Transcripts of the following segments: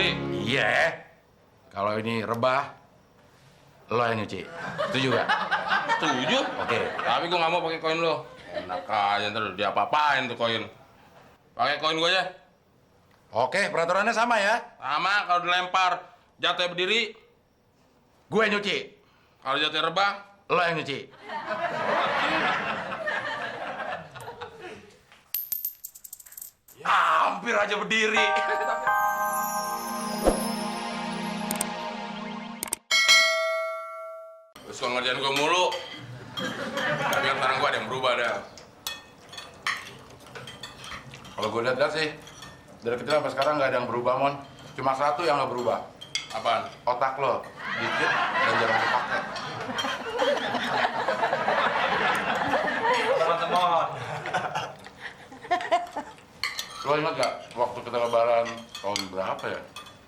berdiri. Iya. Kalau ini rebah, lo yang nyuci. Setuju gak? Setuju. Oke. Tapi gue nggak mau pakai koin lo. Enak aja ntar dia apa-apain tuh koin. Pakai koin gue aja. Oke, peraturannya sama ya. Sama kalau dilempar jatuh berdiri, Gue yang nyuci. kalau jatuh rebah, Lo yang nyuci. Hampir aja berdiri. terus kalau ngerjain gue mulu. Tapi kan sekarang gue ada yang berubah dah. Kalau gue lihat sih, dari kecil sampai sekarang nggak ada yang berubah, Mon. Cuma satu yang nggak berubah. Apaan? Otak lo. Dikit dan jarang dipakai. Teman-teman. Lo ingat gak waktu kita lebaran tahun berapa ya?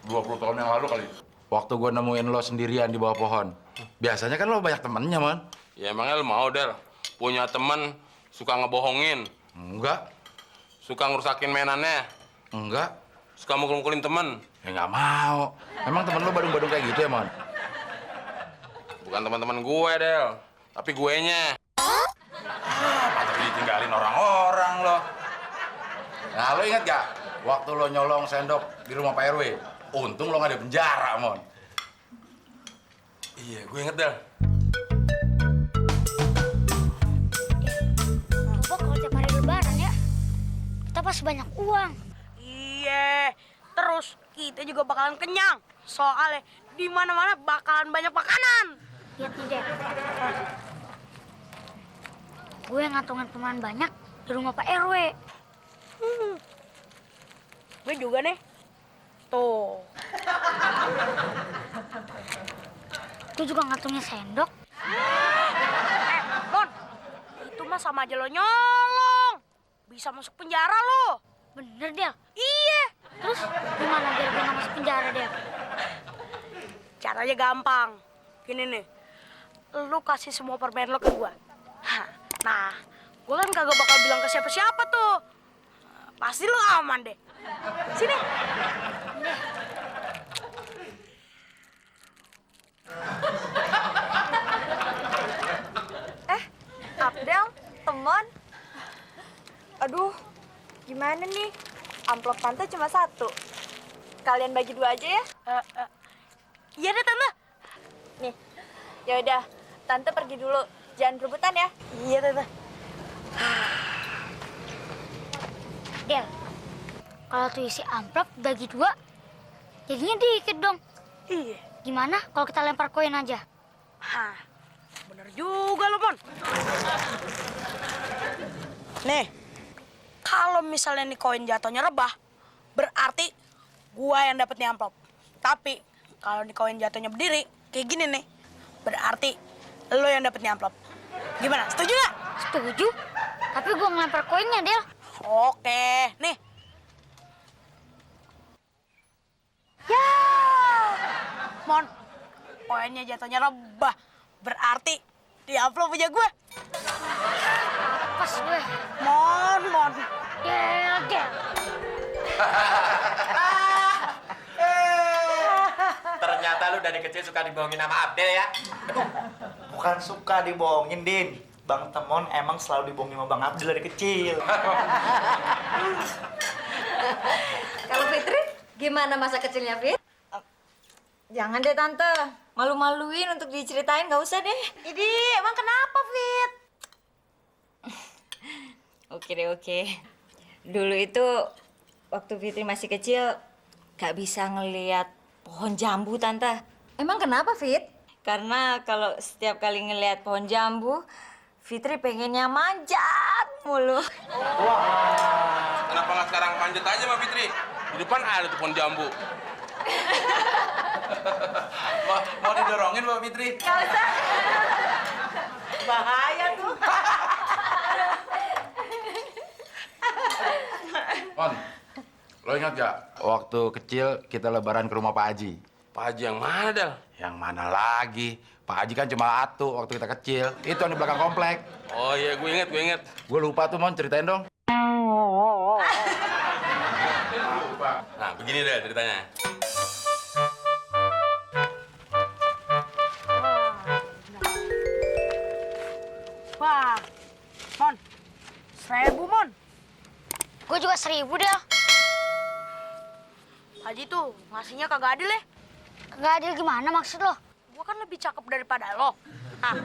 20 tahun yang lalu kali. Waktu gue nemuin lo sendirian di bawah pohon. Biasanya kan lo banyak temennya, Mon. Ya emangnya lu mau, Del? Punya temen suka ngebohongin, Enggak. suka ngerusakin mainannya, Enggak. suka mukul-mukulin temen. Ya nggak mau. Emang temen lo badung-badung kayak gitu ya, Mon? Bukan teman-teman gue, Del. Tapi guenya. Atau ditinggalin orang-orang lo. Nah, lo ingat gak? Waktu lo nyolong sendok di rumah Pak RW. Untung lo nggak di penjara, Mon. Iya, gue inget, Del. Coba kalau tiap hari lebaran ya, kita pasti banyak uang. Iya, terus kita juga bakalan kenyang. Soalnya di mana-mana bakalan banyak makanan. Lihat nih, Dek. Gue ngantongin pemain banyak di rumah Pak RW. Gue juga nih. Tuh. Gue juga ngantongin sendok. Don, itu mah sama aja lo nyolong. Bisa masuk penjara lo. Bener, Del. Iya. Terus gimana biar gue nggak masuk penjara, Del? Caranya gampang. Gini nih. Lu kasih semua permen lo ke gua. Nah, gua kan kagak bakal bilang ke siapa-siapa tuh. Pasti lu aman deh. Sini. Abdel, teman. Aduh, gimana nih? Amplop tante cuma satu. Kalian bagi dua aja ya? Iya deh, Tante. Nih, ya udah. Tante pergi dulu. Jangan rebutan ya. Iya, Tante. Del, kalau tuh isi amplop bagi dua, jadinya dikit dong. Iya. Gimana kalau kita lempar koin aja? Hah, bener juga lo, Mon. Nih, kalau misalnya nih koin jatuhnya rebah, berarti gua yang dapet nih amplop. Tapi kalau nih koin jatuhnya berdiri, kayak gini nih, berarti lo yang dapet nih amplop. Gimana? Setuju nggak? Setuju. Tapi gue ngelempar koinnya, Del. Oke, nih. Ya, Mon, koinnya jatuhnya rebah, berarti di amplop punya gue. Pas gue. Mon. Del. Ternyata lu dari kecil suka dibohongin sama Abdel ya? Bukan suka dibohongin, Din. Bang Temon emang selalu dibohongin sama Bang Abdel dari kecil. Kalau Fitri, gimana masa kecilnya, Fit? Jangan deh, Tante. Malu-maluin untuk diceritain, nggak usah deh. Idi, emang kenapa, Fit? Oke deh, oke. Dulu itu, waktu Fitri masih kecil, nggak bisa ngelihat pohon jambu, Tante. Emang kenapa, Fit? Karena kalau setiap kali ngelihat pohon jambu, Fitri pengennya manjat mulu. Kenapa nggak sekarang panjat aja, Mbak Fitri? Di depan ada tuh pohon jambu. Mau didorongin, Mbak Fitri? Nggak usah. Bahaya tuh. Mon, lo ingat gak? Waktu kecil kita lebaran ke rumah Pak Haji. Pak Haji yang mana, Del? Yang mana lagi? Pak Haji kan cuma atu waktu kita kecil. Itu yang di belakang komplek. Oh iya, gue inget. Gue lupa tuh, Mon. Ceritain dong. Nah, begini deh ceritanya. Gue juga 1000 deh. Pak Haji tuh ngasihnya kagak adil ya. Nggak adil gimana maksud lo? Gua kan lebih cakep daripada lo. Nah,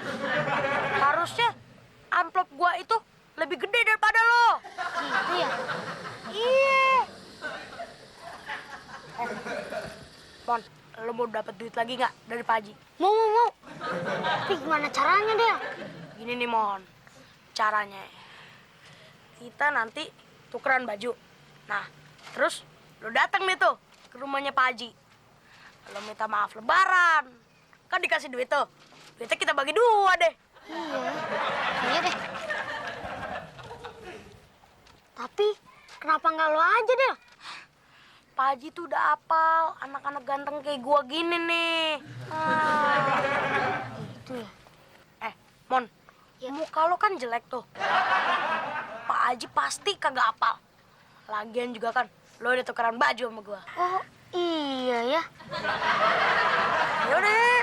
harusnya amplop gua itu lebih gede daripada lo. Gitu ya? Iya. Mon, lo mau dapat duit lagi nggak dari Pak Haji? Mau. Tapi gimana caranya dia? Gini nih Mon, caranya. Kita nanti tukeran baju. Nah, terus lo datang nih tuh ke rumahnya Pak Haji. Lo minta maaf lebaran. Kan dikasih duit tuh. Duitnya kita bagi 2 deh. Iya deh. Tapi kenapa nggak lo aja deh? Pak Haji tuh udah apal anak-anak ganteng kayak gua gini nih. Gitu ya? Mon, Ya. muka lo kan jelek tuh. Pak Haji pasti kagak apal. Lagian juga kan, lo udah tukeran baju sama gua. Oh iya ya. Yaudah.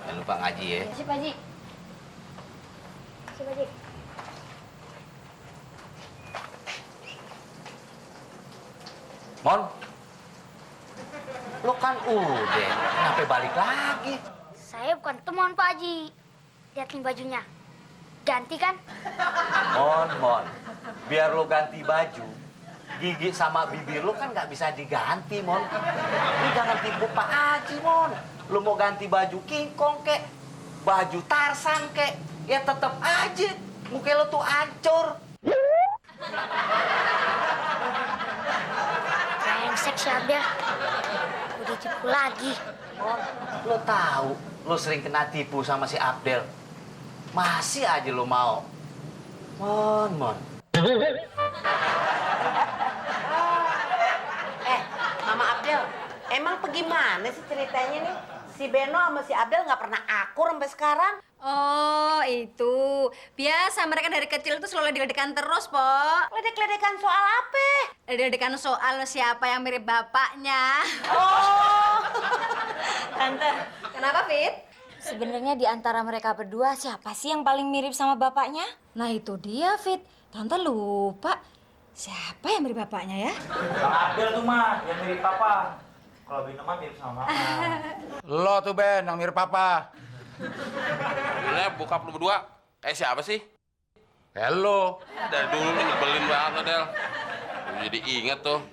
Jangan lupa ngaji ya. Si Pak Haji. Si Pak Haji. Mon, lo kan udah, kenapa balik lagi? Saya bukan teman Pak Haji. Lihat nih bajunya. Ganti kan? Mon, biar lo ganti baju, gigi sama bibir lo kan nggak bisa diganti, Mon. Lo jangan tipu Pak Haji, Mon. Lo mau ganti baju King Kong kek, baju Tarzan kek, ya tetep aja muka lo tuh hancur. Brengsek si Abdel. Udah tipu lagi. Mon, lo tahu lo sering kena tipu sama si Abdel. Masih aja lo mau. Mon. Mama Abdel, emang bagaimana sih ceritanya nih? Si Beno sama si Abdel nggak pernah akur sampai sekarang. Oh, itu. Biasa mereka dari kecil tuh selalu ledek-ledekan terus, Po. Ledek-ledekan soal apa? Ledek-ledekan soal siapa yang mirip bapaknya. Oh, Tante, kenapa, Fit? Sebenarnya di antara mereka berdua siapa sih yang paling mirip sama bapaknya? Nah, itu dia, Fit. Tante lupa. Siapa yang mirip bapaknya ya? Bang Abdel tuh mah yang mirip papa. Kalau Bino mah mirip sama mama. Lo tuh Ben yang mirip papa. Ini bokap lu berdua kayak siapa sih? Hello. Dari dulu lu nyebelin banget lo, Del. Gua jadi inget tuh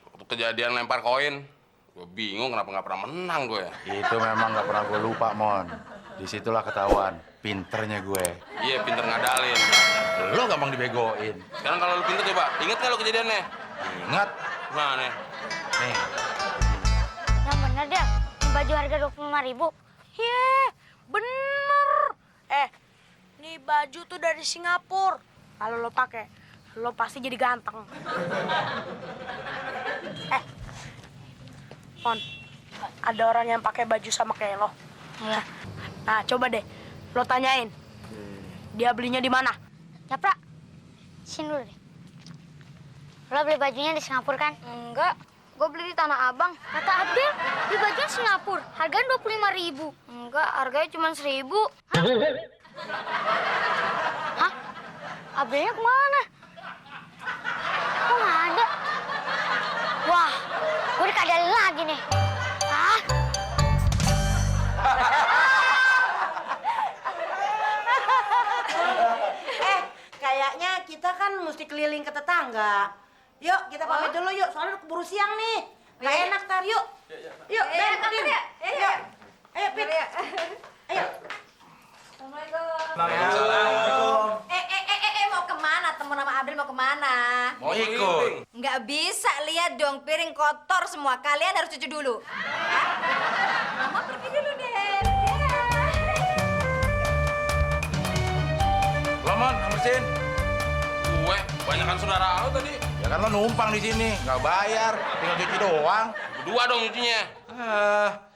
waktu kejadian lempar koin. Gue bingung kenapa nggak pernah menang gue ya. Itu memang nggak pernah gue lupa, Mon. Disitulah ketahuan pinternya gue. Iya, pinter ngadalin. Lo gampang dibegoin. Sekarang kalau lu pinter coba, inget nggak lu kejadiannya? Ingat? Mana? Nih. Yang bener deh. Baju harga 25.000. Iya, bener. Nih baju tuh dari Singapura. Kalau lo pakai, lo pasti jadi ganteng. Mon, ada orang yang pakai baju sama kayak lo. Iya. Nah, coba deh, lo tanyain. Dia belinya di mana? Japra. Sini dulu deh. Lo beli bajunya di Singapura kan? Enggak, gue beli di Tanah Abang. Kata Abdel, beli bajunya Singapura. Harganya 25.000. Enggak, harganya cuma 1.000. Hah? Abdelnya kemana? Kok nggak ada? Wah, gue dikadalin lagi nih. Hah? kayaknya kita kan mesti keliling ke tetangga. Yuk, kita pamit dulu yuk, soalnya udah keburu siang nih. Gak enak tar, yuk. Yuk, Ben, Udin. Yuk. Ayo, Pit. Ayo. Mau kemana? Temen sama Abdel mau kemana? Mau ikut. Nggak bisa, lihat dong piring kotor semua. Kalian harus cuci dulu. Hah? Mama pergi dulu deh. Lo, Mon, bersihin. Gue, banyakan saudara lo tadi. Ya kan lo numpang di sini, nggak bayar, tinggal cuci doang. Berdua dong nyucinya.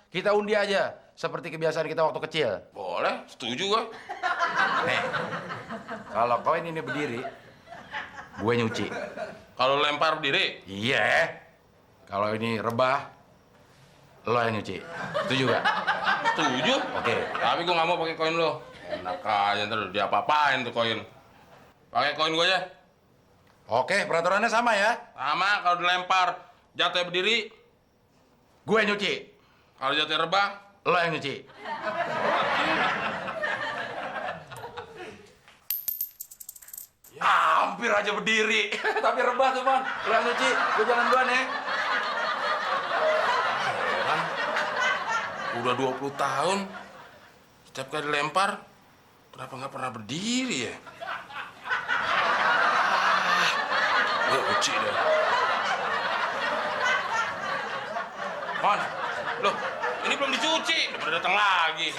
Kita undi aja, seperti kebiasaan kita waktu kecil. Boleh, setuju gue. Nih, kalau koin ini berdiri, gue nyuci. Kalau lempar berdiri, Iya. Kalau ini rebah, lo yang nyuci. Setuju gak? setuju. Oke. Tapi gue nggak mau pakai koin lo. Enak aja ntar dia apa-apain tuh koin. Pakai koin gue aja. Oke, peraturannya sama ya. Sama kalau dilempar jatuhnya berdiri, Gue yang nyuci, kalau jatuhnya rebah, lo yang nyuci. Hampir aja berdiri, tapi rebah tuh, Mon. Lo yang nyuci, gue jalan duluan ya. kan? Udah 20 tahun, setiap kali dilempar, kenapa nggak pernah berdiri ya? Uci deh. Mon, loh, ini belum dicuci, udah pada datang lagi.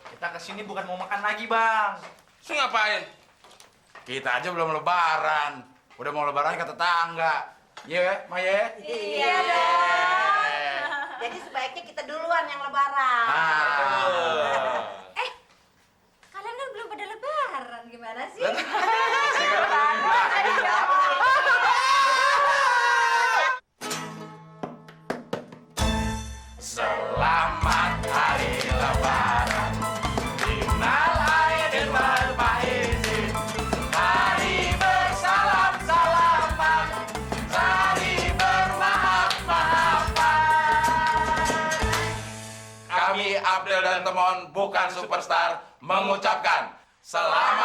Kita kesini bukan mau makan lagi, Bang. Terus ngapain? Kita aja belum lebaran, udah mau lebaran ke tetangga. Iya, Maya? Iya dong. Jadi sebaiknya kita duluan yang lebaran. Kalian kan belum pada lebaran, gimana sih? Selamat hari lebaran. Innal aidin wal faizin. Mari bersalam-salaman. Saling bermaaf-maafan. Kami Abdel dan Temon bukan superstar mengucapkan selamat